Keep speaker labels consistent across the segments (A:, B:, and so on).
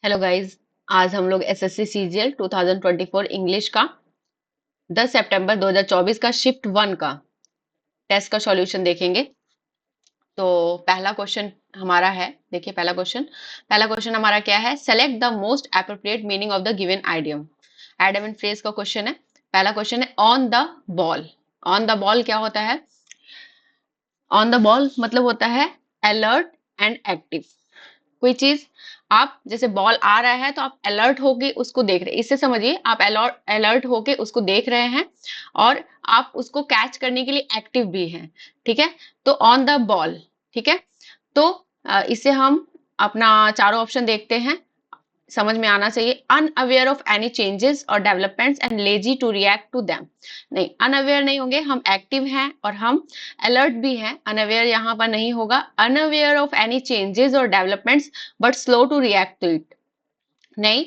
A: Hello guys. आज हम लोग एसएससी सीजीएल 2024 इंग्लिश का 10 सितंबर 2024 का शिफ्ट 1 का टेस्ट का सॉल्यूशन देखेंगे। तो पहला क्वेश्चन हमारा है, देखिए पहला क्वेश्चन हमारा क्या है। Select the most appropriate meaning of the given idiom. Idiom and phrase का क्वेश्चन है। पहला क्वेश्चन है on the ball. On the ball क्या होता है? ऑन द बॉल मतलब होता है अलर्ट एंड एक्टिव। कोई चीज आप जैसे बॉल आ रहा है तो आप अलर्ट होके उसको देख रहे हैं, इससे समझिए आप अलर्ट अलर्ट होके उसको देख रहे हैं और आप उसको कैच करने के लिए एक्टिव भी हैं। ठीक है, तो ऑन द बॉल। ठीक है, तो इससे हम अपना चारों ऑप्शन देखते हैं, समझ में आना चाहिए। अनअवेयर ऑफ एनी चेंजेस और developments and lazy to react to them. नहीं, अनअवेयर नहीं होंगे, हम एक्टिव हैं और हम अलर्ट भी हैं। अनअवेयर यहाँ पर नहीं होगा। अनअवेयर ऑफ एनी चेंजेस और developments but slow to react to it. नहीं,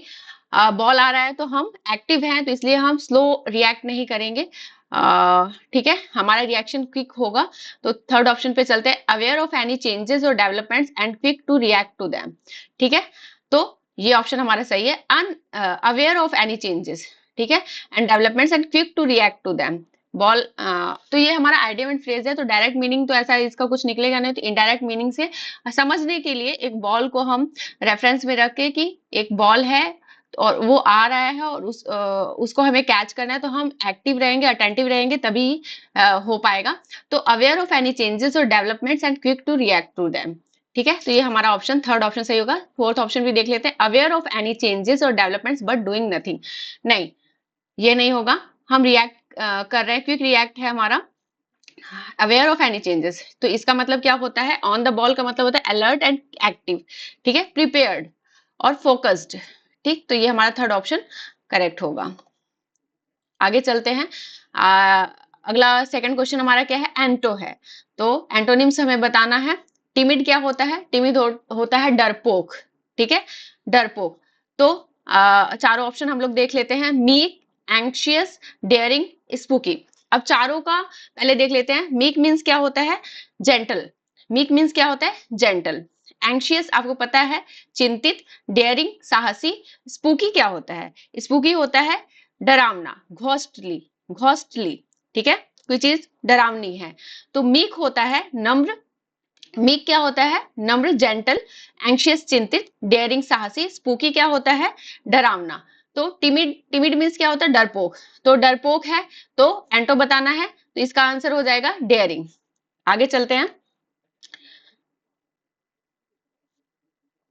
A: बॉल आ रहा है तो हम एक्टिव हैं तो इसलिए हम स्लो रिएक्ट नहीं करेंगे। ठीक है, हमारा रिएक्शन क्विक होगा। तो थर्ड ऑप्शन पे चलते हैं, अवेयर ऑफ एनी चेंजेस और developments and quick to react to them. ठीक है, तो ये ऑप्शन हमारा सही है, unaware of any changes. ठीक है, and developments and quick to react to them. Ball तो ये हमारा आइडियम एंड फ्रेज है, तो डायरेक्ट मीनिंग तो ऐसा इसका कुछ निकलेगा नहीं, तो इनडायरेक्ट मीनिंग से समझने के लिए एक बॉल को हम रेफरेंस में रख के कि एक बॉल है और वो आ रहा है और उसको हमें कैच करना है, तो हम एक्टिव रहेंगे, अटेंटिव रहेंगे, तभी हो पाएगा। तो अवेयर ऑफ एनी चेंजेस और developments and quick to react to them. ठीक है, तो ये हमारा ऑप्शन थर्ड ऑप्शन सही होगा। फोर्थ ऑप्शन भी देख लेते हैं, अवेयर ऑफ एनी चेंजेस और डेवलपमेंट्स बट डूइंग नथिंग। नहीं, ये नहीं होगा, हम रिएक्ट कर रहे हैं, क्विक रिएक्ट है हमारा। अवेयर ऑफ एनी चेंजेस, तो इसका मतलब क्या होता है? ऑन द बॉल का मतलब होता है अलर्ट एंड एक्टिव। ठीक है, प्रिपेयर्ड और फोकस्ड। ठीक, तो ये हमारा थर्ड ऑप्शन करेक्ट होगा। आगे चलते हैं। अगला सेकंड क्वेश्चन हमारा क्या है? एंटो है। तो एंटोनिम्स हमें बताना है। टिमिड क्या होता है? टिमिड होता है डरपोक। ठीक है, डरपोक। तो चारों ऑप्शन हम लोग देख लेते हैं, मीक, एंग्शियस, डेयरिंग, स्पूकी। अब चारों का पहले देख लेते हैं। मीक मीन्स क्या होता है? जेंटल। मीक मीन्स क्या होता है? जेंटल। एंग्शियस आपको पता है, चिंतित। डेयरिंग साहसी। स्पूकी क्या होता है? स्पूकी होता है डरावना, घोस्टली। घोस्टली, ठीक है, कोई चीज डरावनी है। तो मीक होता है नम्र। मीक क्या होता है? नम्र, जेंटल। एंशियस चिंतित, डेयरिंग साहसी। स्पूकी क्या होता है? डरावना। तो टिमिड, टिमिड मीन्स क्या होता है? डरपोक। तो डरपोक है तो एंटो बताना है, तो इसका आंसर हो जाएगा डेयरिंग। आगे चलते हैं।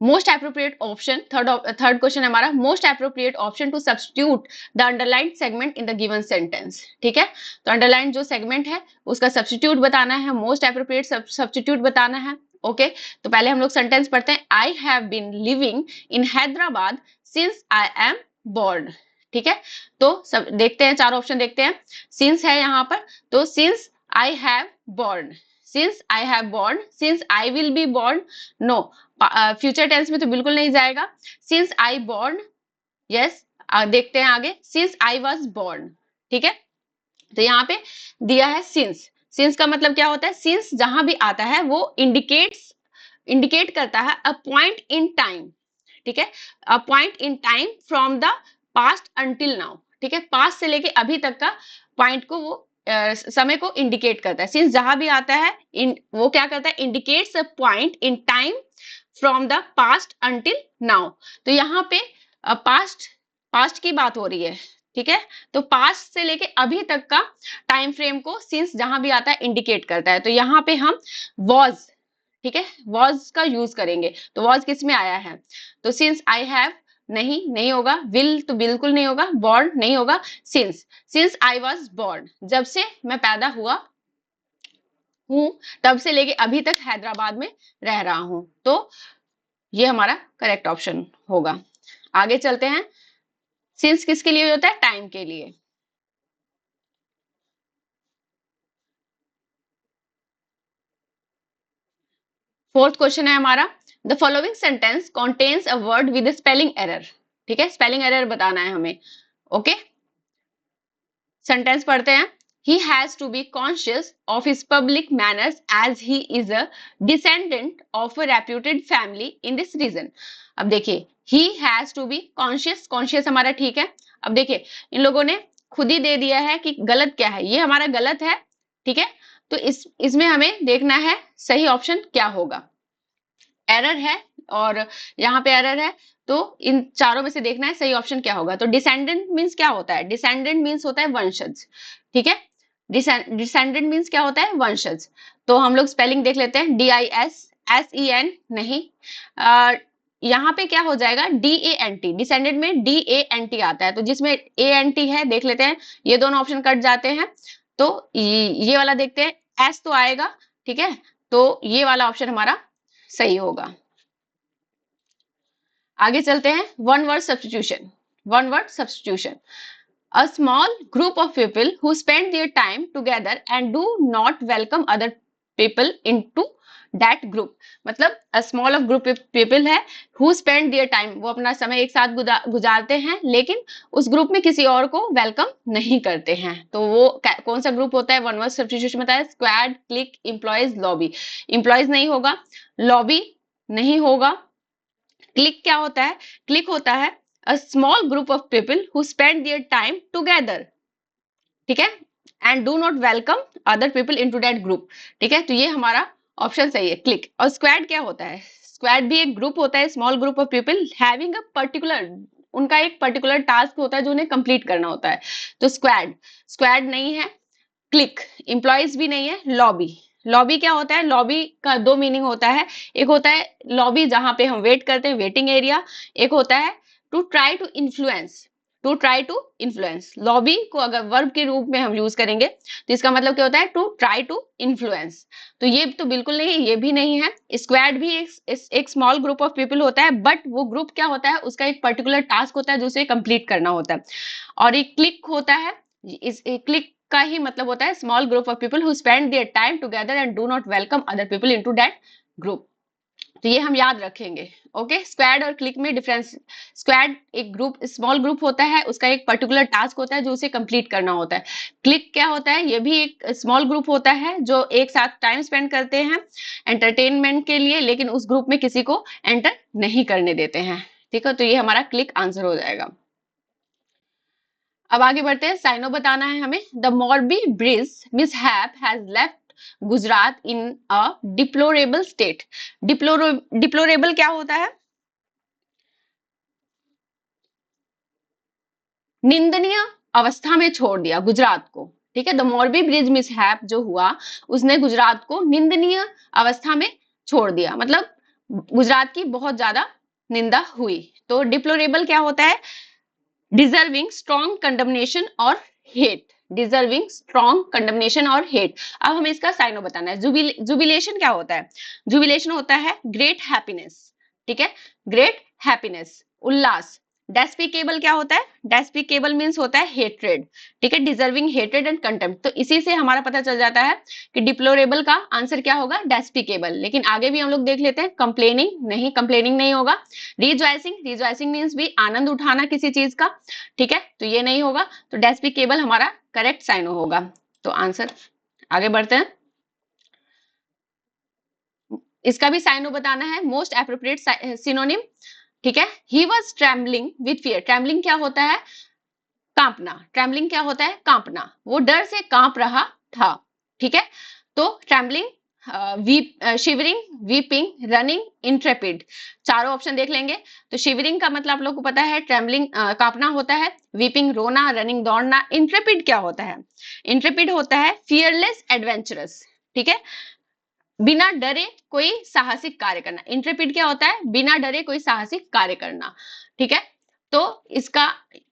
A: Most appropriate option, third question हमारा, most appropriate option to substitute the underline segment in the given sentence. ठीक है, तो अंडरलाइन जो सेगमेंट है उसका सब्स्टिट्यूट बताना है, मोस्ट एप्रोप्रिएट सब्स्टिट्यूट बताना है। ओके, तो पहले हम लोग सेंटेंस पढ़ते हैं। I have been living in Hyderabad since I am born. ठीक है, तो सब देखते हैं, चार ऑप्शन देखते हैं। सिंस है यहाँ पर, तो since I have born, since I have born, since I will be born, no, future tense में तो बिल्कुल नहीं जाएगा। Since I born, yes. देखते हैं आगे, सिंस आई वॉज बोर्न। ठीक है, तो यहाँ पे दिया है सिंस। सिंस का मतलब क्या होता है? सिंस जहां भी आता है वो इंडिकेट करता है अ पॉइंट इन टाइम। ठीक है, a point in time from the past until now. ठीक है, पास्ट से लेके अभी तक का पॉइंट को वो समय को इंडिकेट करता है। सिंस जहां भी आता है वो क्या करता है? Indicates a point in time from the past until now. तो यहाँ पे पास्ट पास्ट की बात हो रही है। ठीक है, तो पास्ट से लेके अभी तक का टाइम फ्रेम को सिंस जहां भी आता है इंडिकेट करता है। तो यहाँ पे हम वॉज, ठीक है, वॉज का यूज करेंगे। तो वॉज किस में आया है? तो सिंस आई हैव, नहीं, नहीं होगा। विल तो बिल्कुल नहीं होगा। बॉर्न नहीं होगा। Since, since I was born, जब से मैं पैदा हुआ हूं तब से लेके अभी तक हैदराबाद में रह रहा हूं। तो ये हमारा करेक्ट ऑप्शन होगा। आगे चलते हैं। सिंस किसके लिए होता है? टाइम के लिए। फोर्थ क्वेश्चन है हमारा, the following sentence contains a word with spelling error. ठीक है, स्पेलिंग एरर बताना है हमें। ओके, सेंटेंस पढ़ते हैं। he has to be conscious of his public manners as he is a descendant of a reputed family in this region. अब देखिए he has to be conscious, conscious हमारा ठीक है। अब देखिए इन लोगों ने खुद ही दे दिया है कि गलत क्या है, ये हमारा गलत है, ठीक है। तो इसमें हमें देखना है सही ऑप्शन क्या होगा। एरर है और यहाँ पे एरर है, तो इन चारों में से देखना है सही ऑप्शन क्या होगा। तो डिसेंडेंट मीन्स क्या होता है, डिसेंडेंट मीन्स होता है वंशज, ठीक है। डिसेंडेंट मीन्स क्या होता है, वंशज। तो हम लोग स्पेलिंग देख लेते हैं, DISSEN नहीं, यहाँ पे क्या हो जाएगा, DANT, डिसेंडेंट में DANT आता है, तो जिसमें ANT है देख लेते हैं, ये दोनों ऑप्शन कट जाते हैं, तो ये वाला देखते हैं, S तो आएगा, ठीक है। तो ये वाला ऑप्शन हमारा सही होगा। आगे चलते हैं, one word substitution. One word substitution, a small group of people who spend their time together and do not welcome other people into that group। मतलब a small of group of people है who spend their time, वो अपना समय एक साथ गुजारते हैं लेकिन उस ग्रुप में किसी और को वेलकम नहीं करते हैं। तो वो कौन सा ग्रुप होता है, वन वर्ड सब्स्टिट्यूशन में बताया, squad, click, employees, lobby. Employees नहीं होगा, लॉबी नहीं होगा, क्लिक क्या होता है, क्लिक होता है a small group of people who spend their time together, ठीक है, and do not welcome other people into that group, ठीक है। तो ये हमारा ऑप्शन सही है, क्लिक। और स्क्वाड क्या होता है, स्क्वाड भी एक ग्रुप होता है, small group of people having a particular, उनका एक पर्टिकुलर टास्क होता है जो उन्हें कंप्लीट करना होता है। तो स्क्वाड, स्क्वाड नहीं है, क्लिक, एम्प्लॉयज भी नहीं है, लॉबी। लॉबी क्या होता है, लॉबी का दो मीनिंग होता है, एक होता है लॉबी जहां पे हम वेट करते हैं, वेटिंग एरिया, एक होता है to try to influence, to try to influence. Lobby को अगर वर्ब के रूप में हम यूज करेंगे तो इसका मतलब क्या होता है, टू ट्राई टू इन्फ्लुएंस। तो ये तो बिल्कुल नहीं है, ये भी नहीं है। स्क्वाड भी एक स्मॉल ग्रुप ऑफ पीपल होता है, बट वो ग्रुप क्या होता है, उसका एक पर्टिकुलर टास्क होता है जो उसे कंप्लीट करना होता है। और एक क्लिक होता है, इस क्लिक का ही मतलब होता है small group of people who spend their time together and do not welcome other people into that group. तो ये हम याद रखेंगे, ओके। स्क्वाड और क्लिक में डिफरेंस, स्क्वाड एक ग्रुप, स्मॉल ग्रुप होता है, उसका एक पर्टिकुलर टास्क होता है जो उसे कंप्लीट करना होता है। क्लिक क्या होता है, ये भी एक स्मॉल ग्रुप होता है जो एक साथ टाइम स्पेंड करते हैं एंटरटेनमेंट के लिए, लेकिन उस ग्रुप में किसी को एंटर नहीं करने देते हैं, ठीक है। तो ये हमारा क्लिक आंसर हो जाएगा। अब आगे बढ़ते हैं, साइनो बताना है हमें। The Morbi bridge mishap has left Gujarat in a deplorable state. Deplorable क्या होता है, निंदनीय अवस्था में छोड़ दिया गुजरात को, ठीक है। द मोरबी ब्रिज मिसहैप जो हुआ, उसने गुजरात को निंदनीय अवस्था में छोड़ दिया, मतलब गुजरात की बहुत ज्यादा निंदा हुई। तो डिप्लोरेबल क्या होता है, डिजर्विंग स्ट्रॉन्ग कंडमनेशन और हेट, डिजर्विंग स्ट्रॉन्ग कंडमनेशन और हेट। अब हमें इसका साइनो बताना है। जुबिलेशन क्या होता है, जुबिलेशन होता है ग्रेट हैप्पीनेस, ठीक है, ग्रेट हैप्पीनेस, उल्लास। डेस्पिकेबल क्या होता है, डेस्पिकेबल मीन्स होता है हेट्रेड, ठीक है, डिजर्विंग हेट्रेड एंड कंटेम्प्ट। तो इसी से हमारा पता चल जाता है कि डिप्लोरेबल का आंसर क्या होगा, डेस्पिकेबल। लेकिन आगे भी हम लोग देख लेते हैं, कंप्लेनिंग नहीं, कंप्लेनिंग नहीं होगा। रिजॉइसिंग, रिजॉइसिंग मीन्स भी आनंद उठाना किसी चीज का, ठीक है, तो ये नहीं होगा। तो डेस्पिकेबल हमारा करेक्ट साइनो होगा। तो आंसर, आगे बढ़ते हैं, इसका भी साइनो बताना है, मोस्ट एप्रोप्रिएट सिनोनिम, ठीक है। He was trembling with fear, trembling क्या होता है, कांपना, ट्रेम्बलिंग क्या होता है, कांपना, वो डर से कांप रहा था, ठीक है। तो trembling, shivering, weeping, running, Intrepid, चारों ऑप्शन देख लेंगे। तो शिवरिंग का मतलब आप लोग को पता है, ट्रेम्बलिंग कांपना होता है, वीपिंग रोना, रनिंग दौड़ना, इंट्रेपिड क्या होता है, इंट्रेपिड होता है फियरलेस एडवेंचरस, ठीक है, बिना डरे कोई साहसिक कार्य करना। इंट्रेपिड क्या होता है, बिना डरे कोई साहसिक कार्य करना, ठीक है। तो इसका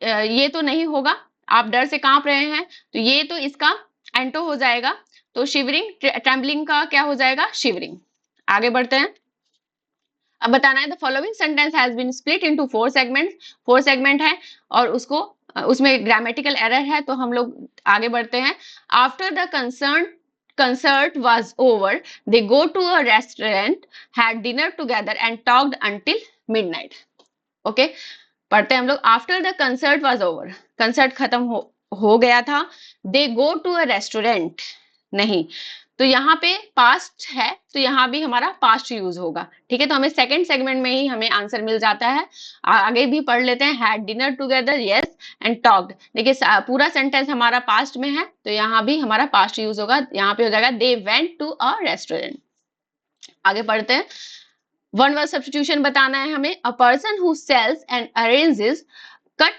A: ये तो नहीं होगा, आप डर से कांप रहे हैं, तो ये तो इसका एंटो हो जाएगा। तो शिवरिंग, ट्रेम्बलिंग का क्या हो जाएगा, शिवरिंग। आगे बढ़ते हैं, अब बताना है, the following sentence has been split into 4 segment, 4 segment है और उसको उसमें ग्रामेटिकल एरर है, तो हम लोग आगे बढ़ते हैं। After the concert was over, they go to a restaurant, had dinner together and talked until midnight, okay। पढ़ते हैं हम लोग, after the concert was over, concert खत्म हो गया था, दे गो टू अ रेस्टोरेंट, नहीं, तो यहाँ पे पास्ट है तो यहाँ भी हमारा पास्ट यूज होगा। ठीक है, तो हमें सेकंड सेगमेंट में ही हमें आंसर मिल जाता है। आगे भी पढ़ लेते हैं, had dinner together, yes, and talked. देखिए पूरा सेंटेंस हमारा पास्ट में है तो यहाँ भी हमारा पास्ट यूज होगा, यहाँ पे हो जाएगा they went to a restaurant. आगे पढ़ते हैं, वन वर्ड सब्स्टिट्यूशन बताना है हमें। A person who sells and arranges cut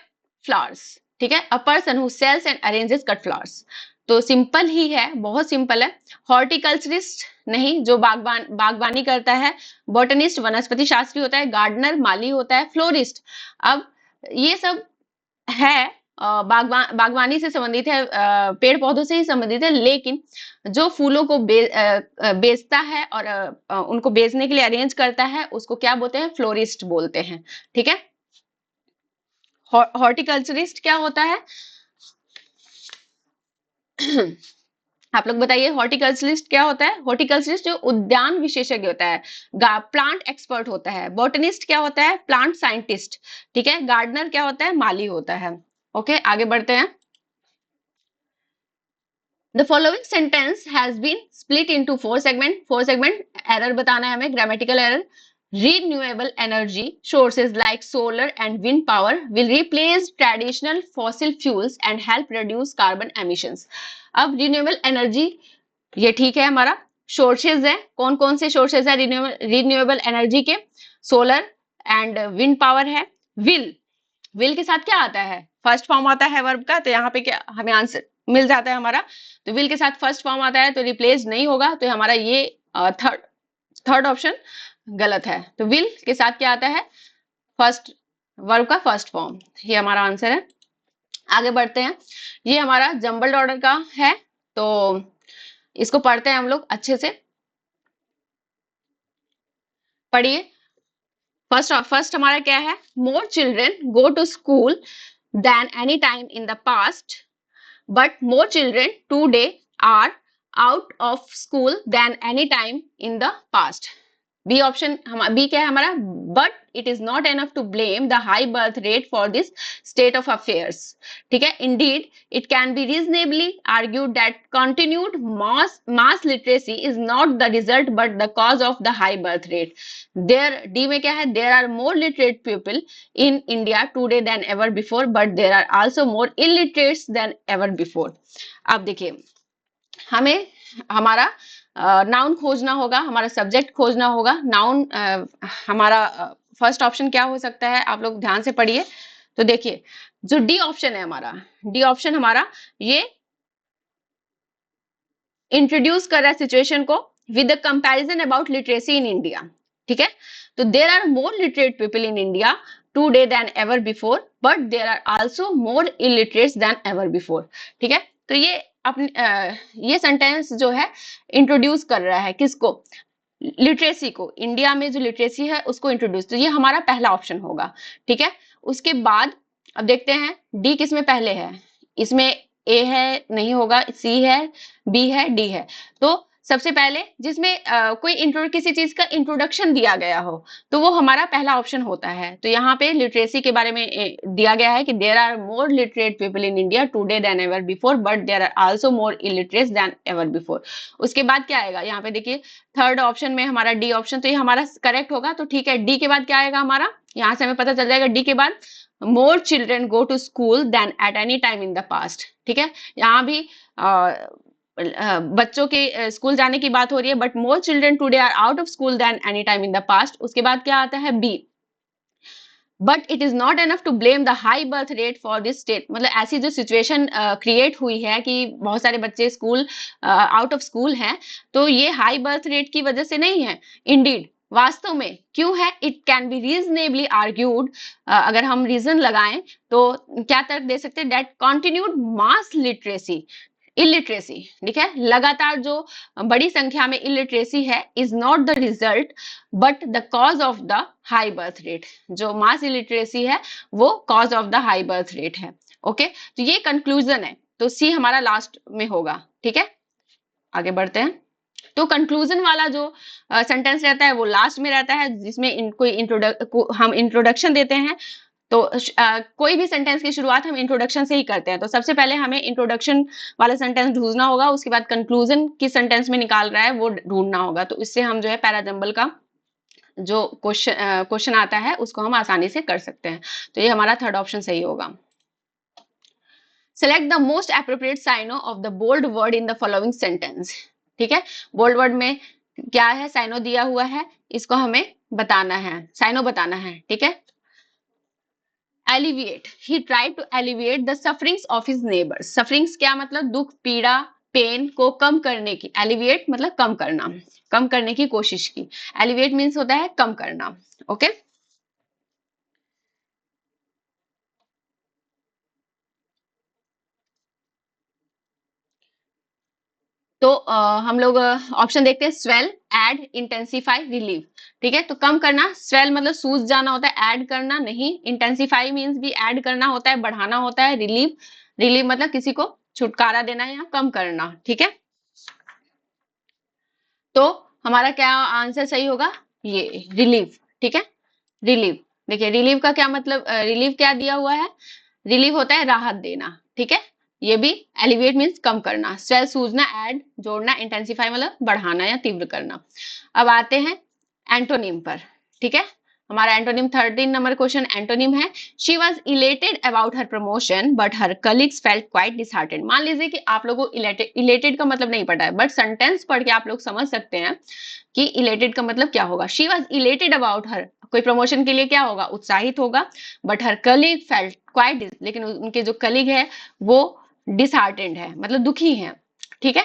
A: flowers. ठीक है, a person who sells and arranges cut flowers, तो सिंपल ही है, बहुत सिंपल है। हॉर्टिकल्चरिस्ट, नहीं, जो बागवानी करता है। बॉटनिस्ट, वनस्पति शास्त्री होता है। गार्डनर, माली होता है। फ्लोरिस्ट, अब ये सब है बागवानी से संबंधित है, पेड़ पौधों से ही संबंधित है, लेकिन जो फूलों को बेचता है और उनको बेचने के लिए अरेंज करता है उसको क्या बोलते हैं? फ्लोरिस्ट बोलते हैं। ठीक है, हॉर्टिकल्चरिस्ट क्या होता है? आप लोग बताइए, हॉर्टिकल्चरिस्ट क्या होता है? हॉर्टिकल्चरिस्ट जो उद्यान विशेषज्ञ होता है, प्लांट एक्सपर्ट होता है। बॉटनिस्ट क्या होता है? Plant scientist. ठीक है, गार्डनर क्या होता है? माली होता है। ओके, आगे बढ़ते हैं। The following sentence has been split into four segment. Four segment, error बताना है हमें, grammatical error. Renewable energy sources like solar and wind power will replace traditional fossil fuels and help reduce carbon emissions. अब renewable energy ये ठीक है, हमारा sources है। कौन कौन से सोर्सेज है रिन्यूएबल एनर्जी के? सोलर एंड विंड पावर है। विल के साथ क्या आता है? फर्स्ट फॉर्म आता है वर्ब का, तो यहाँ पे क्या हमें आंसर मिल जाता है हमारा। तो विल के साथ फर्स्ट फॉर्म आता है तो रिप्लेस नहीं होगा, तो हमारा ये थर्ड ऑप्शन गलत है। तो विल के साथ क्या आता है? फर्स्ट वर्ब का फर्स्ट फॉर्म, ये हमारा आंसर है। आगे बढ़ते हैं, ये हमारा जंबल्ड ऑर्डर का है, तो इसको पढ़ते हैं हम लोग अच्छे से। पढ़िए, फर्स्ट हमारा क्या है? More children go to school than any time in the past, but more children today are out of school than any time in the past. B option, B क्या है हमारा? But it is not enough to blame the high birth rate for this state of affairs. ठीक है, indeed it can be reasonably argued that continued mass literacy is not the result but the cause of the high birth rate. There, D में क्या है? There are more literate people in India today than ever before but there are also more illiterates than ever before. अब देखिए, हमें हमारा noun खोजना होगा, हमारा सब्जेक्ट खोजना होगा। नाउन हमारा फर्स्ट ऑप्शन क्या हो सकता है? आप लोग ध्यान से पढ़िए। तो देखिए, जो डी ऑप्शन है हमारा, डी ऑप्शन हमारा ये इंट्रोड्यूस कर रहा है सिचुएशन को with the comparison about literacy in India. ठीक है, तो there are more literate people in India today than ever before but there are also more illiterates than ever before. ठीक है, तो ये अपने ये सेंटेंस जो है इंट्रोड्यूस कर रहा है किसको? लिटरेसी को। इंडिया में जो लिटरेसी है उसको इंट्रोड्यूस, तो ये हमारा पहला ऑप्शन होगा। ठीक है, उसके बाद अब देखते हैं डी किस में पहले है। इसमें ए है, नहीं होगा, सी है, बी है, डी है। तो सबसे पहले जिसमें कोई किसी चीज का इंट्रोडक्शन दिया गया हो तो वो हमारा पहला ऑप्शन होता है। तो यहाँ पे लिटरेसी के बारे में दिया गया है कि there are more literate people in India today than ever before but there are also more illiterates than ever before. उसके बाद क्या आएगा? यहाँ पे देखिए थर्ड ऑप्शन में हमारा डी ऑप्शन, तो ये हमारा करेक्ट होगा। तो ठीक है, डी के बाद क्या आएगा हमारा? यहाँ से हमें पता चल जाएगा डी के बाद more children go to school than at any time in the past. ठीक है, यहाँ भी बच्चों के स्कूल जाने की बात हो रही है, but more children today are out of school than any time in the past. उसके बाद क्या आता है? B, but it is not enough to blame the high birth rate for this state. मतलब ऐसी जो सिचुएशन क्रिएट हुई है कि बहुत सारे बच्चे स्कूल आउट ऑफ स्कूल हैं, तो ये हाई बर्थ रेट की वजह से नहीं है। इंडीड, वास्तव में क्यों है? It can be reasonably argued, अगर हम रीजन लगाएं तो क्या तर्क दे सकते हैं? That continued mass literacy, illiteracy, ठीक है, लगातार जो बड़ी संख्या में इलिटरेसी है is not the result but the cause of the high birth rate. जो मास इलिटरेसी है वो cause of the high birth rate है। ओके, तो ये कंक्लूजन है, तो सी हमारा लास्ट में होगा। ठीक है, आगे बढ़ते हैं। तो कंक्लूजन वाला जो सेंटेंस रहता है वो लास्ट में रहता है, जिसमें हम इंट्रोडक्शन देते हैं। तो कोई भी सेंटेंस की शुरुआत हम इंट्रोडक्शन से ही करते हैं, तो सबसे पहले हमें इंट्रोडक्शन वाला सेंटेंस ढूंढना होगा, उसके बाद कंक्लूजन किस सेंटेंस में निकाल रहा है वो ढूंढना होगा। तो इससे हम जो है पैराजंबल का जो क्वेश्चन आता है उसको हम आसानी से कर सकते हैं। तो ये हमारा थर्ड ऑप्शन सही होगा। Select the most appropriate synonym of the bold word in the following sentence. ठीक है, बोल्ड वर्ड में क्या है, साइनो दिया हुआ है, इसको हमें बताना है, साइनो बताना है। ठीक है, alleviate, he tried to alleviate the sufferings of his neighbours. Sufferings क्या मतलब, दुख, पीड़ा, पेन को कम करने की, एलिविएट मतलब कम करना, कम करने की कोशिश की। एलिविएट मीन्स होता है कम करना। ओके, तो हम लोग ऑप्शन देखते हैं, स्वेल, एड, इंटेंसिफाई, रिलीव। ठीक है, तो कम करना, स्वेल मतलब सूज जाना होता है, ऐड करना नहीं, इंटेंसिफाई मीन्स भी ऐड करना होता है, बढ़ाना होता है, रिलीव, रिलीव मतलब किसी को छुटकारा देना या कम करना। ठीक है, तो हमारा क्या आंसर सही होगा, ये रिलीव। ठीक है, रिलीव। देखिए रिलीव का क्या मतलब, रिलीव क्या दिया हुआ है, रिलीव होता है राहत देना। ठीक है, ये भी एलिवेट मीन्स कम करना, स्वेल सूजना, ऐड जोड़ना, इंटेंसिफाई मतलब बढ़ाना या तीव्र करना। अब आते हैं एंटोनिम पर। ठीक है, हमारा एंटोनिम 13 नंबर क्वेश्चन एंटोनिम है, she was elated about her promotion but her colleagues felt quite disheartened. मान लीजिए कि आप लोगों को इलेटेड का मतलब नहीं पता है, बट सेंटेंस पढ़ के आप लोग समझ सकते हैं कि इलेटेड का मतलब क्या होगा। She was elated about her, कोई प्रमोशन के लिए क्या होगा, उत्साहित होगा, but her colleague felt quite, लेकिन उनके जो कलीग है वो डिसहार्टेंड है, मतलब दुखी है। ठीक है,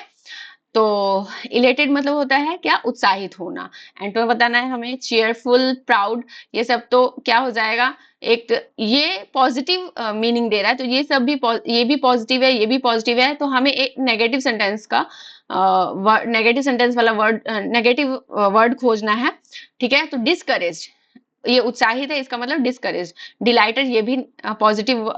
A: तो इलेटेड मतलब होता है क्या, उत्साहित होना। एंटो बताना है हमें, चीयरफुल, प्राउड, ये सब तो क्या हो जाएगा, एक ये पॉजिटिव मीनिंग दे रहा है, तो ये सब भी, ये भी पॉजिटिव है, ये भी पॉजिटिव है, तो हमें एक नेगेटिव सेंटेंस का नेगेटिव सेंटेंस वाला वर्ड, नेगेटिव वर्ड खोजना है। ठीक है, तो डिस्करेज, ये उत्साहित है, इसका मतलब डिस्करेज। डिलाइटेड ये भी पॉजिटिव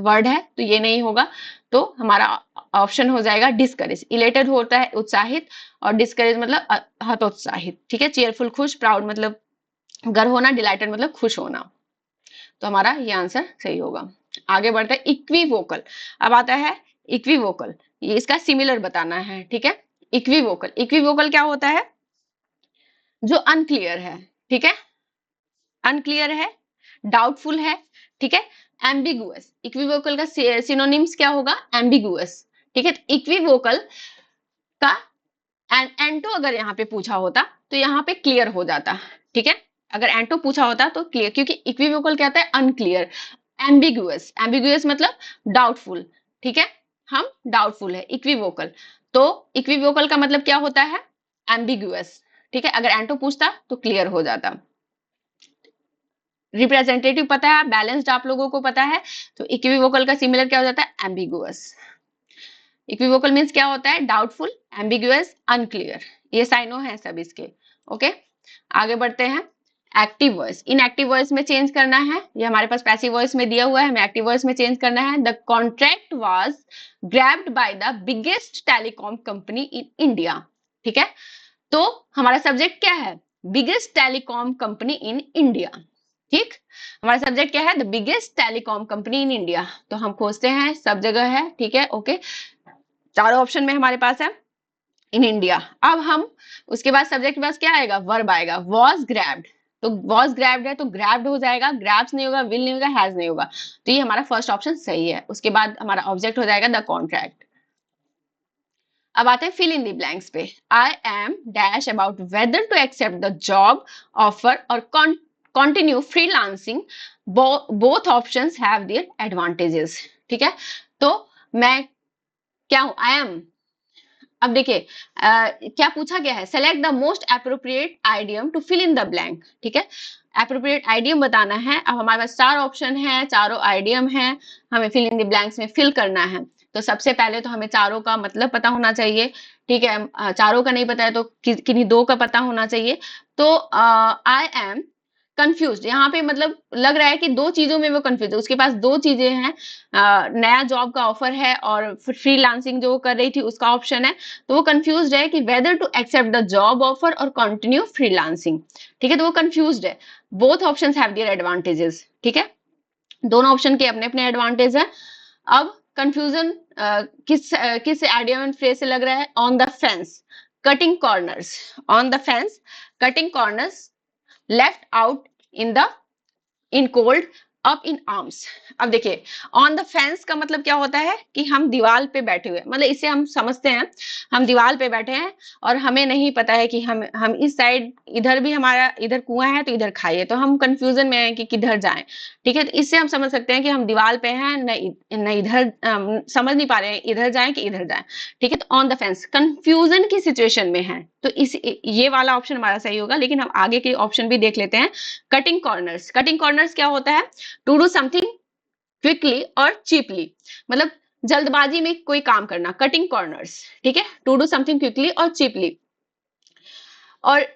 A: वर्ड है, तो ये नहीं होगा, तो हमारा ऑप्शन हो जाएगा डिस्करेज। इलेटेड होता है उत्साहित, और डिस्करेज मतलब हतोत्साहित। ठीक है, चीयरफुल खुश, प्राउड मतलब गर्व होना, डिलाइटेड मतलब खुश होना। तो हमारा ये आंसर सही होगा। आगे बढ़ते हैं इक्विवोकल। अब आता है इक्विवोकल, ये इसका सिमिलर बताना है। ठीक है, इक्विवोकल, इक्विवोकल क्या होता है, जो अनक्लियर है। ठीक है, अनक्लियर है, डाउटफुल है। ठीक है, एम्बिगुअस, इक्विवोकल का सिनोनिम्स क्या होगा, एम्बिगुअस। ठीक है, तो इक्विवोकल का एंटो अगर यहाँ पे पूछा होता तो यहाँ पे क्लियर हो जाता। ठीक है, अगर एंटो पूछा होता तो क्लियर, क्योंकि इक्विवोकल क्या होता है, अनक्लियर। एम्बिगुअस, एम्बिगुअस मतलब डाउटफुल। ठीक है, हम डाउटफुल है इक्विवोकल, तो इक्विवोकल का मतलब क्या होता है, एम्बिगुअस। ठीक है, अगर एंटो पूछता तो क्लियर हो जाता। रिप्रेजेंटेटिव पता है, बैलेंस्ड आप लोगों को पता है, तो इक्विवोकल का सिमिलर क्या हो जाता है, एम्बिगुअस। इक्विवोकल मीन्स क्या होता है, डाउटफुल, एम्बिगुअस, अनक्लियर, ये साइनो है सब इसके। ओके, आगे बढ़ते हैं। एक्टिव वॉइस, इनएक्टिव वॉइस में चेंज करना है, ये हमारे पास पैसिव वॉइस में दिया हुआ है, हमें एक्टिव वॉइस में चेंज करना है। The contract was grabbed by the biggest telecom company in India. ठीक है, तो हमारा सब्जेक्ट क्या है, बिगेस्ट टेलीकॉम कंपनी इन इंडिया। ठीक, हमारा सब्जेक्ट क्या है, the biggest telecom company in India, तो हम खोजते हैं, सब जगह है। ठीक है, ओके, चारों ऑप्शन में हमारे पास है इन इंडिया। अब हम उसके बाद सब्जेक्ट के पास क्या आएगा, वर्ब आएगा, वॉज ग्रैब्ड, तो वॉज ग्रैब्ड है तो ग्रैब्ड हो जाएगा, ग्रैब्स नहीं होगा, विल नहीं होगा, हैज नहीं होगा, तो ये हमारा फर्स्ट ऑप्शन सही है। उसके बाद हमारा ऑब्जेक्ट हो जाएगा द कॉन्ट्रैक्ट। अब आते हैं फिल इन द ब्लैंक्स पे। I am dash about whether to accept the job offer और continue freelancing, both options have their advantages. ठीक है, तो मैं क्या हूं, आई एम। अब देखिए क्या पूछा गया है, select the most appropriate idiom to fill in the blank. ठीक है, अप्रोप्रिएट आइडियम बताना है। अब हमारे पास चार ऑप्शन है, चारों आइडियम है, हमें फिल इन द ब्लैंक्स में फिल करना है। तो सबसे पहले तो हमें चारों का मतलब पता होना चाहिए। ठीक है, चारों का नहीं पता है तो किन्हीं दो का पता होना चाहिए। तो आई एम कंफ्यूज, यहाँ पे मतलब लग रहा है कि दो चीजों में वो कंफ्यूज है, उसके पास दो चीजें हैं, नया जॉब का ऑफर है और फ्रीलांसिंग जो वो कर रही थी उसका ऑप्शन है, तो वो कंफ्यूज है कि whether to accept the job offer और कंटिन्यू फ्रीलांसिंग। ठीक है, तो वो कंफ्यूज है। Both options have their advantages. ठीक है, दोनों ऑप्शन के अपने अपने एडवांटेज है। अब कंफ्यूजन किस आइडिया में फ्रेज से लग रहा है? On the fence, cutting corners, on the fence, cutting corners, left out in the in cold, up in arms. अब देखिए, ऑन द फेंस का मतलब क्या होता है कि हम दीवार पे बैठे हुए, मतलब इसे हम समझते हैं हम दीवार पे बैठे हैं और हमें नहीं पता है कि हम इस साइड, इधर भी हमारा इधर कुआं है तो इधर खाई, तो हम कंफ्यूजन में हैं कि किधर जाएं। ठीक है, तो इससे हम समझ सकते हैं कि हम दीवार पे हैं, न इधर समझ नहीं पा रहे हैं इधर जाएं कि इधर जाएं। ठीक है, तो ऑन द फेंस कंफ्यूजन की सिचुएशन में है, तो इस ये वाला ऑप्शन हमारा सही होगा। लेकिन हम आगे के ऑप्शन भी देख लेते हैं। कटिंग कॉर्नर्स, कटिंग कॉर्नर्स क्या होता है? टू डू समथिंग क्विकली और चीपली, मतलब जल्दबाजी में कोई काम करना, कटिंग कॉर्नर्स। ठीक है, टू डू समथिंग क्विकली और चीपली। और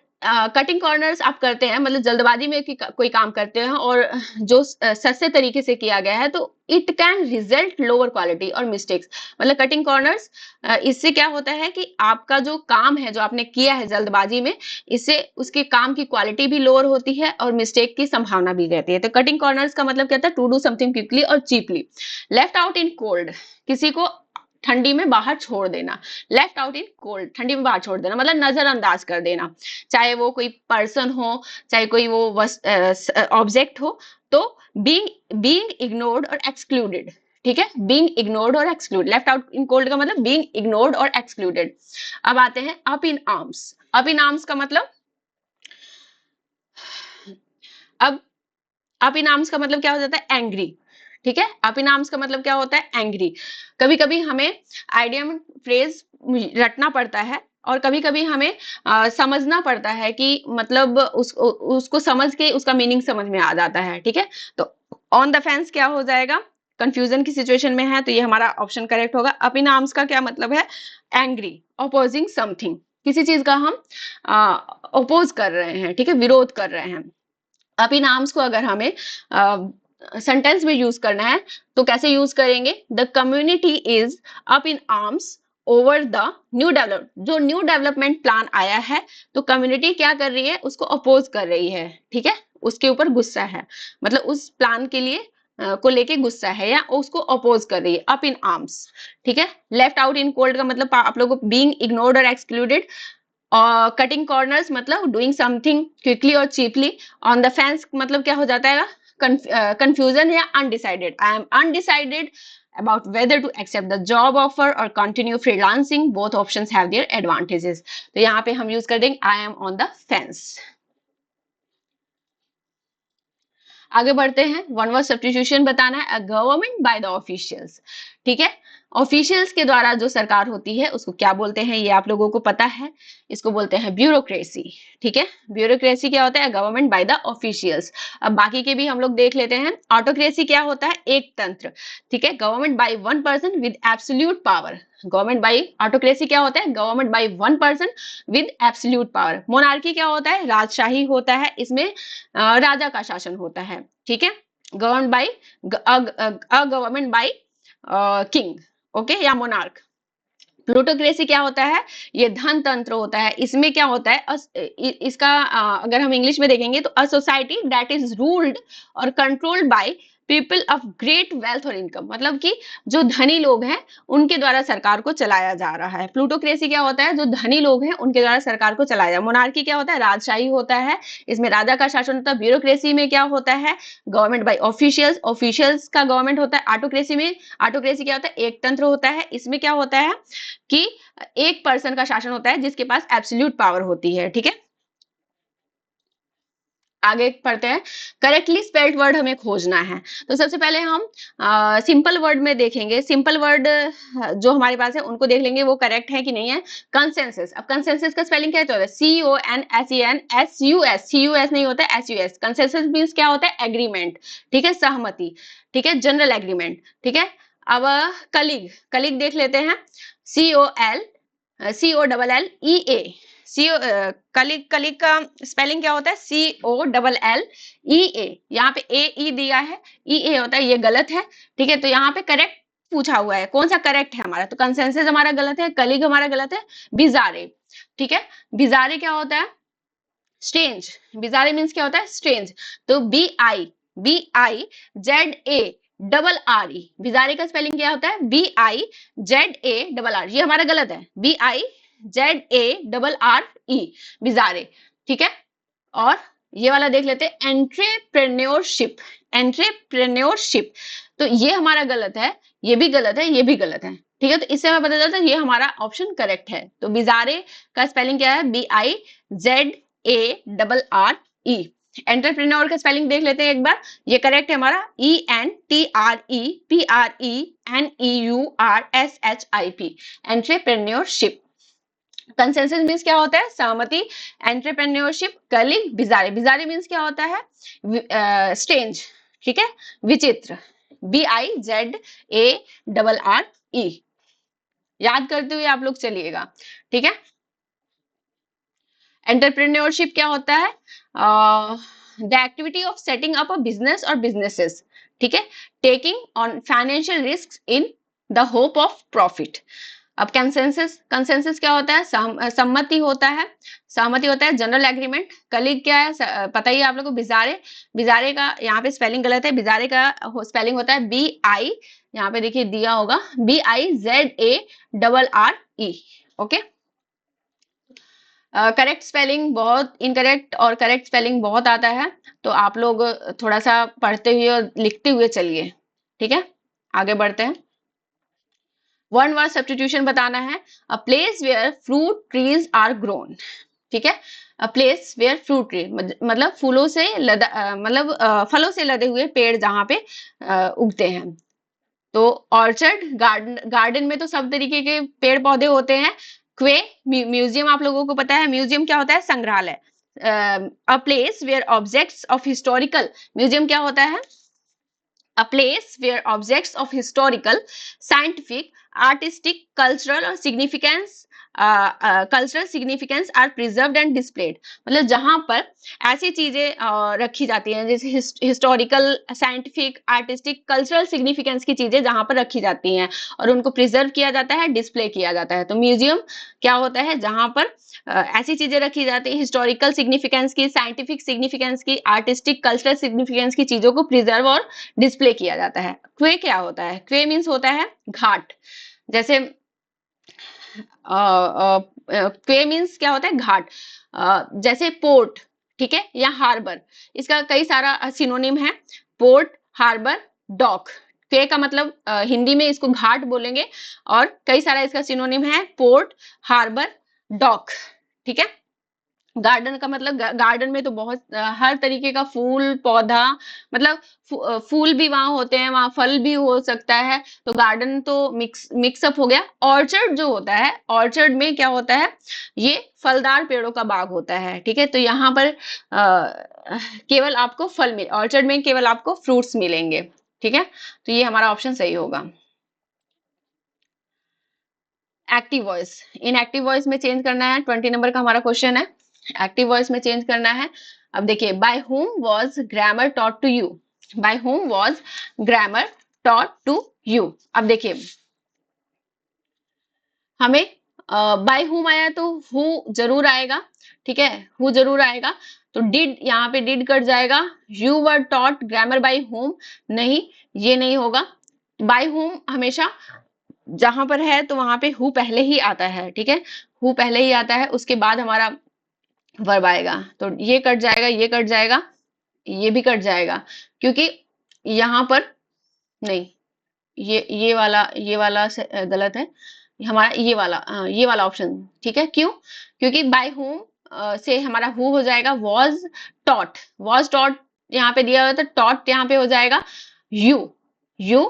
A: कटिंग कॉर्नर्स आप करते हैं मतलब जल्दबाजी में कोई काम करते हैं और जो सस्ते तरीके से किया गया है, तो it can result lower quality और मिस्टेक्स। मतलब कटिंग कॉर्नर्स, इससे क्या होता है कि आपका जो काम है जो आपने किया है जल्दबाजी में, इससे उसके काम की क्वालिटी भी लोअर होती है और मिस्टेक की संभावना भी रहती है। तो कटिंग कॉर्नर्स का मतलब क्या था? टू डू समथिंग क्विकली और cheaply. Left out in cold, किसी को ठंडी में बाहर छोड़ देना। लेफ्ट आउट इन कोल्ड, ठंडी में बाहर छोड़ देना मतलब नजरअंदाज कर देना, चाहे वो कोई पर्सन हो, चाहे कोई वो ऑब्जेक्ट हो। तो बीइंग इग्नोर्ड और एक्सक्लूडेड। ठीक है, बीइंग इग्नोर्ड और excluded. Left out in cold का मतलब बीइंग इग्नोर्ड और एक्सक्लूडेड। अब आते हैं up in arms. Up in arms का मतलब, अब अप इन आर्म्स का मतलब क्या हो जाता है? एंग्री। ठीक है, अप इन आर्म्स का मतलब क्या होता है? एंग्री। कभी कभी हमें आइडियम फ्रेज रटना पड़ता है और कभी कभी हमें समझना पड़ता है कि मतलब उसको समझ के उसका मीनिंग समझ में आ जाता है। ठीक है, तो ऑन द फेंस क्या हो जाएगा? कंफ्यूजन की सिचुएशन में है, तो ये हमारा ऑप्शन करेक्ट होगा। अप इन आर्म्स का क्या मतलब है? एंग्री, अपोजिंग समथिंग, किसी चीज का हम अपोज कर रहे हैं। ठीक है, विरोध कर रहे हैं। अब इन आर्म्स को अगर हमें सेंटेंस में यूज करना है तो कैसे यूज करेंगे? The community is up in arms over the new develop, जो न्यू डेवलपमेंट प्लान आया है तो कम्युनिटी क्या कर रही है? उसको अपोज कर रही है। ठीक है, उसके ऊपर गुस्सा है, मतलब उस प्लान के लिए को लेके गुस्सा है या उसको अपोज कर रही है। Up in arms. ठीक है, लेफ्ट आउट इन कोल्ड का मतलब आप लोगों को बीइंग इग्नोर्ड और एक्सक्लूडेड। और कटिंग कॉर्नर्स मतलब डूइंग समथिंग क्विकली और चीपली। ऑन द फेंस मतलब क्या हो जाता है? कंफ्यूजन या undecided. I am undecided about whether to accept the job offer or continue freelancing. Both options have their advantages. तो यहाँ पे हम यूज कर देंगे I am on the fence. आगे बढ़ते हैं। वन वर्ड सब्स्टिट्यूशन बताना है। Government by the officials. ठीक है, ऑफिशियल्स के द्वारा जो सरकार होती है उसको क्या बोलते हैं? ये आप लोगों को पता है, इसको बोलते हैं ब्यूरोक्रेसी। ठीक है, ब्यूरोक्रेसी क्या होता है? Government by the officials. अब बाकी के भी हम लोग देख लेते हैं। ऑटोक्रेसी क्या होता है? एक तंत्र। ठीक है, government by one person with absolute power. Government by autocracy क्या होता है? Government by one person with absolute power. Monarchy क्या होता है? राजशाही होता है, इसमें राजा का शासन होता है। ठीक है, government by government by king, okay, या मोनार्क। प्लूटोक्रेसी क्या होता है? ये धन तंत्र होता है, इसमें क्या होता है? इसका अगर हम इंग्लिश में देखेंगे तो a society that is ruled और controlled by people of great wealth और इनकम, मतलब कि जो धनी लोग हैं उनके द्वारा सरकार को चलाया जा रहा है। प्लूटोक्रेसी क्या होता है? जो धनी लोग हैं उनके द्वारा सरकार को चलाया जा। मोनार्की क्या होता है? राजशाही होता है, इसमें राजा का शासन होता है। ब्यूरोक्रेसी में क्या होता है? गवर्नमेंट बाय ऑफिशियल्स, ऑफिशियल्स का गवर्नमेंट होता है। ऑटोक्रेसी में, ऑटोक्रेसी क्या होता है? एक तंत्र होता है, इसमें क्या होता है कि एक पर्सन का शासन होता है जिसके पास एब्सोल्यूट पावर होती है। ठीक है, आगे पढ़ते हैं। करेक्टली स्पेल्ड वर्ड हमें खोजना है, तो सबसे पहले हम सिंपल वर्ड में देखेंगे। सिंपल वर्ड जो हमारे पास है उनको देख लेंगे वो करेक्ट है कि नहीं है। कंसेंसस, अब कंसेंसस का स्पेलिंग क्या होता है? CONSENSUS, CUS नहीं होता है, SUS। कंसेंसस मींस क्या होता है? एग्रीमेंट। ठीक है, सहमति। ठीक है, जनरल एग्रीमेंट। ठीक है, अब कलीग, कलीग देख लेते हैं। COLLEA। सीओ कलीग, कलीग का स्पेलिंग क्या होता है? COLLEA। यहाँ पे AE दिया है, EA होता है, ये गलत है। ठीक है, तो यहाँ पे करेक्ट पूछा हुआ है, कौन सा करेक्ट है हमारा? तो कंसेंसस हमारा गलत है, कलीग हमारा गलत है। बिजारे, ठीक है, बिजारे क्या होता है? स्ट्रेंज। बिजारे मीन्स क्या होता है? स्ट्रेंज। तो BI, BIZARRE, बिजारे का स्पेलिंग क्या होता है? BIZARR, ये हमारा गलत है, BIZARRE, बिजारे, ठीक है। और ये वाला देख लेते हैं, एंट्रेप्रेन्योरशिप, एंट्रेप्रेन्योरशिप, तो ये हमारा गलत है, ये भी गलत है, ये भी गलत है, ठीक है। तो इससे हमें पता चलता है ये हमारा ऑप्शन करेक्ट है। तो बिजारे का स्पेलिंग क्या है? BIZARRE। एंटरप्रेन्योर का स्पेलिंग देख लेते हैं एक बार, ये करेक्ट है हमारा, ENTREPRENEURSHIP, एंटरप्रेन्योरशिप। कंसेंसस मीन्स क्या होता है? सहमति। एंटरप्रेन्योरशिप, कलीग, बिजारे, बिजारे मीन्स क्या होता है? स्ट्रेंज, ठीक है, विचित्र, BIZARRE, याद करते हुए आप लोग चलिएगा, ठीक है। एंटरप्रेन्योरशिप क्या होता है? The activity of setting up a business और बिजनेसेस, ठीक है, taking on financial risk in the hope of profit. अब कंसेंसस, कंसेंसस क्या होता है? सम्मति होता है, सहमति होता है, जनरल एग्रीमेंट। कलीग क्या है? पता ही है आप लोगों को, बिजारे, बिजारे का यहाँ पे स्पेलिंग गलत है, बिजारे का स्पेलिंग होता है BI, यहाँ पे देखिए दिया होगा, BIZARRE, ओके। करेक्ट स्पेलिंग बहुत, इनकरेक्ट और करेक्ट स्पेलिंग बहुत आता है, तो आप लोग थोड़ा सा पढ़ते हुए और लिखते हुए चलिए, ठीक है। आगे बढ़ते हैं। वन वर्ड सब्स्टिट्यूशन बताना है, a place where fruit trees are grown, ठीक है। A place where fruit tree मतलब फूलों से लदा मतलब फलों से लदे हुए पेड़ जहाँ पे उगते हैं। तो ऑर्चर्ड, गार्डन, गार्डन में तो सब तरीके के पेड़ पौधे होते हैं। क्वे, म्यूजियम आप लोगों को पता है, म्यूजियम क्या होता है? संग्रहालय। A place where objects of historical, museum क्या होता है? A place where objects of historical, scientific, artistic, cultural or significance cultural significance are preserved and displayed, मतलब जहां पर ऐसी चीजें रखी जाती हैं जैसे historical, scientific, artistic, cultural significance की चीजें जहां पर रखी जाती हैं और उनको प्रिजर्व किया जाता है, डिस्प्ले किया जाता है। तो म्यूजियम क्या होता है? जहां पर ऐसी चीजें रखी जाती है हिस्टोरिकल सिग्निफिकेंस की, साइंटिफिक सिग्निफिकेंस की, आर्टिस्टिक, कल्चरल सिग्निफिकेंस की चीजों को प्रिजर्व और डिस्प्ले किया जाता है। क्वे क्या होता है? क्वे मीन्स होता है घाट, जैसे क्वे मीन्स क्या होता है? घाट, जैसे पोर्ट, ठीक है, या हार्बर, इसका कई सारा सिनोनिम है, पोर्ट, हार्बर, डॉक। क्वे का मतलब हिंदी में इसको घाट बोलेंगे, और कई सारा इसका सिनोनिम है, पोर्ट, हार्बर, डॉक, ठीक है। गार्डन का मतलब गार्डन में तो बहुत हर तरीके का फूल पौधा, मतलब फूल भी वहां होते हैं, वहां फल भी हो सकता है, तो गार्डन तो मिक्सअप हो गया। ऑर्चर्ड जो होता है, ऑर्चर्ड में क्या होता है? ये फलदार पेड़ों का बाग होता है, ठीक है। तो यहाँ पर केवल आपको फल मिल, ऑर्चर्ड में केवल आपको फ्रूट्स मिलेंगे, ठीक है। तो ये हमारा ऑप्शन सही होगा। एक्टिव वॉइस, इन एक्टिव वॉइस में चेंज करना है, 20 नंबर का हमारा क्वेश्चन है, एक्टिव वॉइस में चेंज करना है। अब देखिए, by whom was grammar taught to you, by whom was grammar taught to you. अब देखिए हमें बाय हुम आया तो हु जरूर आएगा, ठीक है, हु जरूर आएगा। तो डिड, यहाँ पे डिड कट जाएगा। You were taught grammar by whom, नहीं, ये नहीं होगा। बाय हुम हमेशा जहां पर है तो वहां पे हु पहले ही आता है, ठीक है, हु पहले ही आता है, उसके बाद हमारा वर्ब आएगा। तो ये कट जाएगा, ये कट जाएगा, ये भी कट जाएगा, क्योंकि यहाँ पर नहीं, ये वाला गलत है हमारा, ये वाला ऑप्शन ठीक है। क्यों? क्योंकि बाय होम से हमारा हु हो जाएगा, वॉज टॉट यहाँ पे दिया हुआ था, टॉट यहाँ पे हो जाएगा यू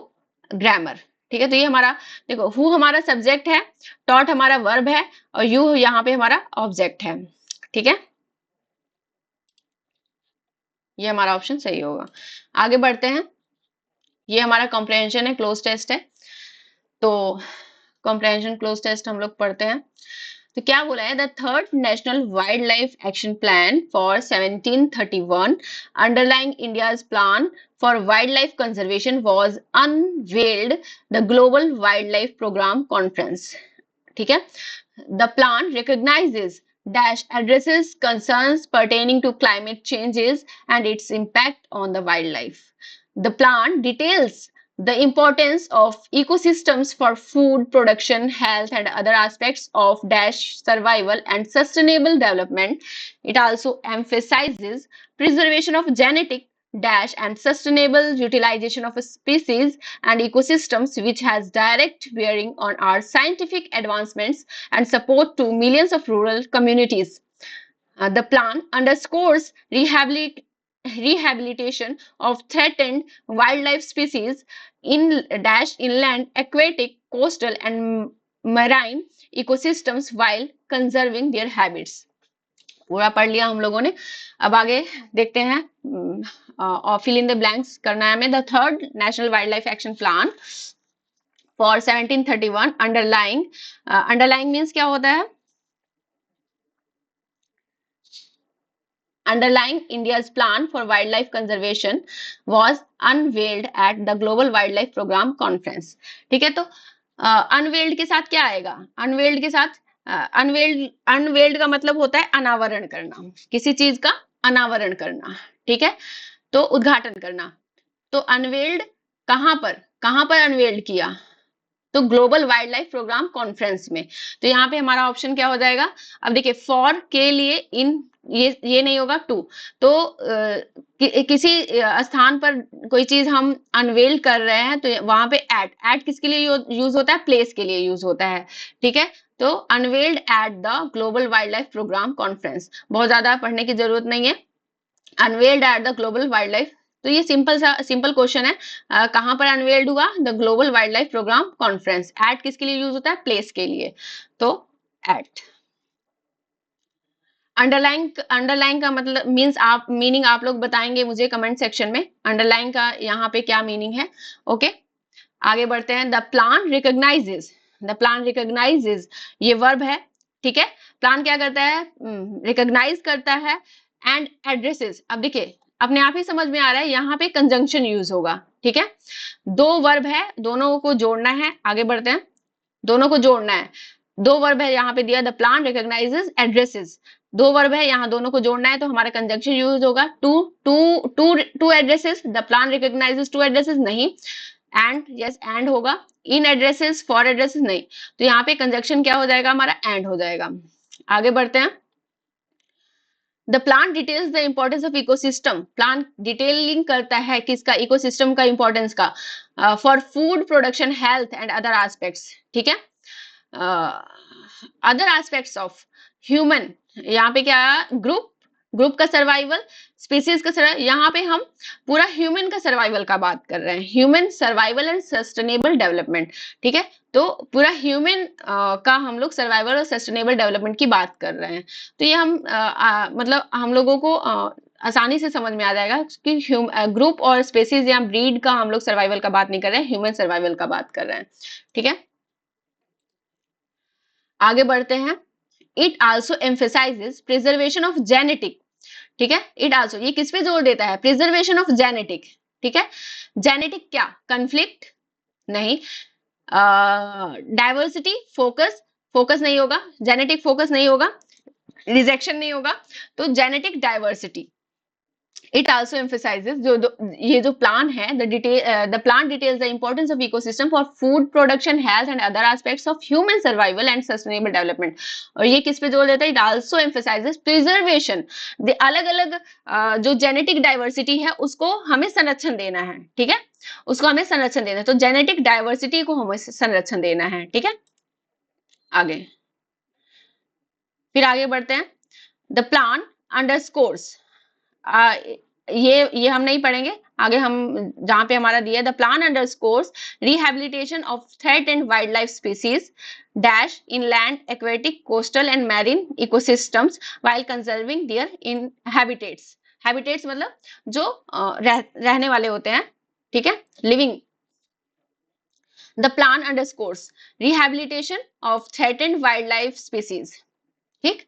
A: ग्रामर, ठीक है। तो ये हमारा, देखो, हु हमारा सब्जेक्ट है, टॉट हमारा वर्ब है, और यू यहाँ पे हमारा ऑब्जेक्ट है, ठीक है। ये हमारा ऑप्शन सही होगा। आगे बढ़ते हैं। ये हमारा कॉम्प्रहेंशन है, क्लोज टेस्ट है। तो कॉम्प्रहेंशन क्लोज टेस्ट हम लोग पढ़ते हैं। तो क्या बोला है? The third national wild life action plan for 1731 underlining India's plan for wild life conservation was unveiled the global wild life programme conference, ठीक है। The plan recognizes dash addresses concerns pertaining to climate changes and its impact on the wildlife. The plan details the importance of ecosystems for food production, health, and other aspects of dash survival and sustainable development. It also emphasizes preservation of genetic dash and sustainable utilization of species and ecosystems, which has direct bearing on our scientific advancements and support to millions of rural communities. The plan underscores rehabilitation of threatened wildlife species in dash inland, aquatic, coastal, and marine ecosystems while conserving their habits. पूरा पढ़ लिया हम लोगों ने. अब आगे देखते हैं. और फिल इन द ब्लैंक्स करना है हमें. The third national wild life action plan for 1731 underlying means क्या होता है? Underlying India's plan for wildlife conservation was unveiled at the Global Wildlife Program Conference. ठीक है, तो unveiled के साथ क्या आएगा? Unveiled के साथ unveiled का मतलब होता है अनावरण करना, किसी चीज का अनावरण करना. ठीक है, तो उद्घाटन करना. तो unveiled कहां पर unveiled किया? तो global wild life programme conference में. तो यहाँ पे हमारा ऑप्शन क्या हो जाएगा? अब देखिए, फॉर के लिए इन ये नहीं होगा टू. तो किसी स्थान पर कोई चीज हम अनवेल कर रहे हैं तो वहां पे एट किसके लिए यूज होता है? प्लेस के लिए यूज होता है. ठीक है, तो unveiled at the global wild life programme conference. बहुत ज्यादा पढ़ने की जरूरत नहीं है. Unveiled at the global wild life, तो ये सिंपल क्वेश्चन है. कहां पर अनवेल्ड हुआ? The global wild life programme conference. At किसके लिए यूज होता है? प्लेस के लिए. तो एट. अंडरलाइन का मतलब मीनिंग आप लोग बताएंगे मुझे कमेंट सेक्शन में. अंडरलाइन का यहाँ पे क्या मीनिंग है? ओके, आगे बढ़ते हैं. द प्लान रिकॉग्नाइजेज, ये वर्ब है. ठीक है, प्लान क्या करता है? रिकॉग्नाइज करता है. एंड एड्रेसेस, अब देखिए अपने आप ही समझ में आ रहा है, यहाँ पे कंजंक्शन यूज होगा. ठीक है, दो वर्ब है, दोनों को जोड़ना है. आगे बढ़ते हैं, दोनों को जोड़ना है. दो वर्ब है यहाँ पे दिया, द प्लान रिकॉग्नाइजेज एड्रेसेस. दो वर्ब है यहाँ, दोनों को जोड़ना है, तो हमारा कंजंक्शन यूज होगा. To addresses. The plan recognises to addresses नहीं. एंड यस, एंड होगा. इन एड्रेसेस, फॉर एड्रेसेस नहीं. तो यहाँ पे कंजंक्शन क्या हो जाएगा हमारा? एंड हो जाएगा. आगे बढ़ते हैं. The plan details the importance of ecosystem. Plan detailing करता है किसका? इकोसिस्टम का इंपॉर्टेंस का. For food production, health and other aspects. ठीक है, अदर एस्पेक्ट्स ऑफ ह्यूमन. यहाँ पे क्या? ग्रुप का सर्वाइवल, स्पीसीज का सर्वाइवल. यहाँ पे हम पूरा ह्यूमन का सर्वाइवल का बात कर रहे हैं. Human survival and sustainable development. ठीक है, तो पूरा ह्यूमन का हम लोग सर्वाइवल और सस्टेनेबल डेवलपमेंट की बात कर रहे हैं. तो ये हम मतलब हम लोगों को आसानी से समझ में आ जाएगा कि ग्रुप और स्पेसीज या ब्रीड का हम लोग सर्वाइवल का बात नहीं कर रहे हैं, ह्यूमन सर्वाइवल का बात कर रहे हैं. ठीक है, आगे बढ़ते हैं. It also emphasises preservation of genetic. ठीक है, इट आल्सो, ये किस पे जोर देता है? Preservation of genetic. ठीक है, जेनेटिक क्या? कंफ्लिक्ट नहीं. डाइवर्सिटी, फोकस नहीं होगा. जेनेटिक फोकस नहीं होगा, रिजेक्शन नहीं होगा. तो genetic diversity. It also emphasizes ये जो प्लान है, the plan details the importance of ecosystem for food production, health and other aspects of human survival and sustainable development. और ये किस पे जोर देता है? It also emphasizes preservation. अलग अलग जो जेनेटिक डाइवर्सिटी है उसको हमें संरक्षण देना है. ठीक है, उसको हमें संरक्षण देना है. तो जेनेटिक डाइवर्सिटी को हमें संरक्षण देना है. ठीक है, आगे फिर आगे बढ़ते हैं. द प्लान अंडरस्कोर्स, ये हम नहीं पढ़ेंगे. आगे हम जहां पे हमारा दिया, the plan underscores rehabilitation of threatened wild life species dash inland, aquatic, coastal and marine ecosystems while conserving their in habitats. Habitats मतलब जो रहने वाले होते हैं. ठीक है, living. The plan underscores rehabilitation of threatened wild life species. ठीक,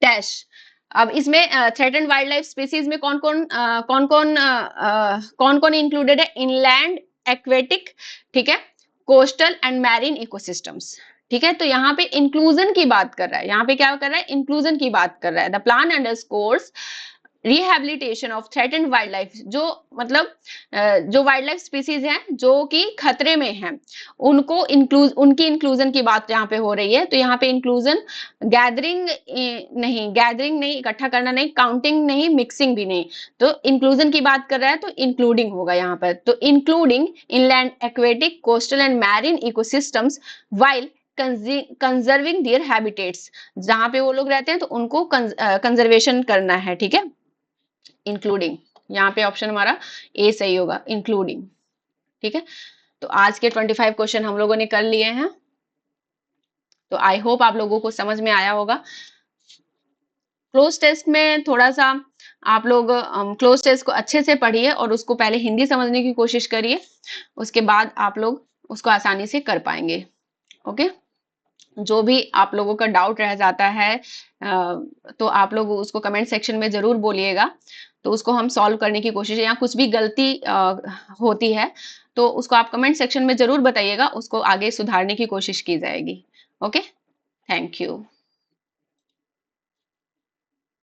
A: dash. अब इसमें थ्रेटेंड वाइल्ड लाइफ स्पीसीज में कौन कौन इंक्लूडेड है? इनलैंड, एक्वेटिक, ठीक है, कोस्टल एंड मैरीन इकोसिस्टम्स. ठीक है, तो यहाँ पे इंक्लूजन की बात कर रहा है, यहाँ पे क्या कर रहा है, इंक्लूजन की बात कर रहा है। The plan underscores rehabilitation of threatened wild life, जो मतलब जो वाइल्ड लाइफ स्पीसीज हैं जो कि खतरे में हैं, उनको इंक्लूज, उनकी इंक्लूजन की बात यहाँ पे हो रही है। तो यहाँ पे इंक्लूजन गैदरिंग नहीं, इकट्ठा करना नहीं, काउंटिंग नहीं, मिक्सिंग भी नहीं, तो इंक्लूजन की बात कर रहा है तो इंक्लूडिंग होगा यहाँ पर। तो including inland, aquatic, coastal and marine ecosystems while conserving there habitats, जहां पे वो लोग रहते हैं तो उनको कंजर्वेशन करना है। ठीक है, इंक्लूडिंग, यहाँ पे ऑप्शन हमारा ए सही होगा, इंक्लूडिंग। ठीक है, तो आज के 25 क्वेश्चन हम लोगों ने कर लिए हैं, तो आई होप आप लोगों को समझ में आया होगा। क्लोज टेस्ट में थोड़ा सा आप लोग क्लोज टेस्ट को अच्छे से पढ़िए और उसको पहले हिंदी समझने की कोशिश करिए, उसके बाद आप लोग उसको आसानी से कर पाएंगे। ओके, जो भी आप लोगों का डाउट रह जाता है तो आप लोग उसको कमेंट सेक्शन में जरूर बोलिएगा, तो उसको हम सॉल्व करने की कोशिश, या कुछ भी गलती होती है तो उसको आप कमेंट सेक्शन में जरूर बताइएगा, उसको आगे सुधारने की कोशिश की जाएगी। Okay, thank you.